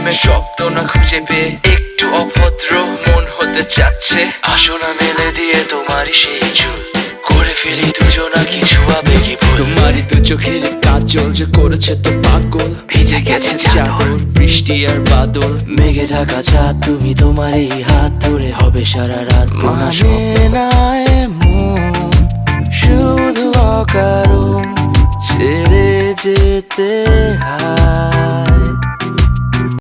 প্রেমের শব্দ না খুঁজে পেয়ে একটু অভদ্র মন হতে চাচ্ছে। আসো না মেলে দিয়ে তোমারই সেই চুল, করে ফেলি দুজনা কিছু আবেগী ভুল। তোমারই তো চোখের কাজল যে করেছে তো পাগল, ভিজে গেছে চাদর বৃষ্টি আর বাদল। মেঘে ঢাকা চাঁদ তুমি তোমার এই হাত ধরে হবে সারা রাত। মানে না এমন শুধু অকারণ ছেড়ে যেতে হয়।